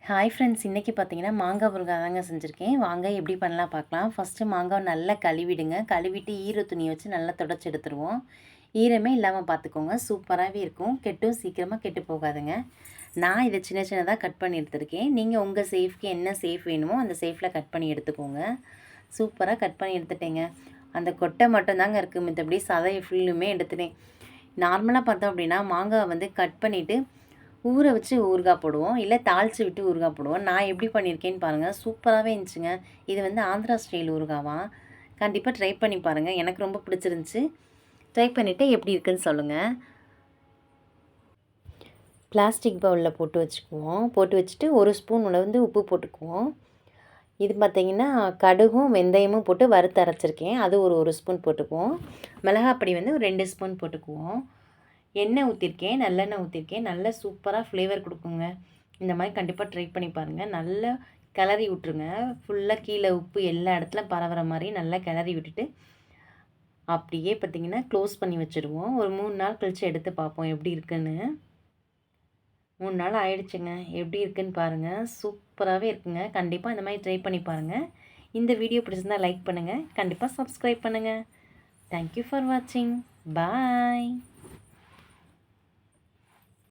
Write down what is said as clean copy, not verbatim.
Hi friends, இன்றைக்கி பார்த்தீங்கன்னா மாங்காய் ஊறுகாய் தாங்க செஞ்சுருக்கேன். வாங்க எப்படி பண்ணலாம் பார்க்கலாம். ஃபஸ்ட்டு மாங்காய் நல்லா கழுவிடுங்க. கழுவிட்டு ஈர துணியை வச்சு நல்லா தொடச்சி எடுத்துருவோம். ஈரமே இல்லாமல் பார்த்துக்கோங்க. சூப்பராகவே இருக்கும். கெட்டும் சீக்கிரமாக கெட்டு போகாதுங்க. நான் இதை சின்ன சின்னதாக கட் பண்ணி எடுத்துருக்கேன். நீங்கள் உங்கள் சேஃப்க்கு என்ன சேஃப் வேணுமோ அந்த சேஃபில் கட் பண்ணி எடுத்துக்கோங்க. சூப்பராக கட் பண்ணி எடுத்துட்டேங்க. அந்த கொட்டை மட்டும்தாங்க இருக்குது, மற்றபடி சதையை ஃபுல்லுமே எடுத்துட்டேன். நார்மலாக பார்த்தோம் அப்படின்னா மாங்காய் வந்து கட் பண்ணிவிட்டு ஊற வச்சு ஊறுகாய் போடுவோம், இல்லை தாளித்து விட்டு ஊறுகாய் போடுவோம். நான் எப்படி பண்ணியிருக்கேன்னு பாருங்கள். சூப்பராகவே இருந்துச்சுங்க. இது வந்து ஆந்திரா ஸ்டைல் ஊறுகாவா. கண்டிப்பாக ட்ரை பண்ணி பாருங்கள். எனக்கு ரொம்ப பிடிச்சிருந்துச்சி. ட்ரை பண்ணிவிட்டு எப்படி இருக்குன்னு சொல்லுங்கள். பிளாஸ்டிக் பவுலில் போட்டு வச்சுக்குவோம். போட்டு வச்சுட்டு ஒரு ஸ்பூன் வந்து உப்பு போட்டுக்குவோம். இது பார்த்திங்கன்னா கடுகும் வெந்தயமும் போட்டு வறுத்து அரைச்சிருக்கேன். அது ஒரு ஸ்பூன் போட்டுக்குவோம். மிளகாப்பொடி வந்து ஒரு 2 ஸ்பூன் போட்டுக்குவோம். எண்ணெய் ஊற்றிருக்கேன், நல்லெண்ணெய் ஊற்றிருக்கேன். நல்லா சூப்பராக ஃப்ளேவர் கொடுக்குங்க. இந்த மாதிரி கண்டிப்பாக ட்ரை பண்ணி பாருங்கள். நல்லா கிளறி விட்ருங்க. ஃபுல்லாக கீழே உப்பு எல்லா இடத்துல பரவுற மாதிரி நல்லா கிளறி விட்டுட்டு அப்படியே பார்த்திங்கன்னா க்ளோஸ் பண்ணி வச்சுருவோம். ஒரு 3 நாள் கழித்து எடுத்து பார்ப்போம் எப்படி இருக்குன்னு. 3 நாள் ஆயிடுச்சுங்க. எப்படி இருக்குன்னு பாருங்கள். சூப்பராகவே இருக்குங்க. கண்டிப்பாக இந்த மாதிரி ட்ரை பண்ணி பாருங்கள். இந்த வீடியோ பிடிச்சிருந்தால் லைக் பண்ணுங்கள். கண்டிப்பாக சப்ஸ்கிரைப் பண்ணுங்கள். தேங்க்யூ ஃபார் வாட்சிங். பாய்.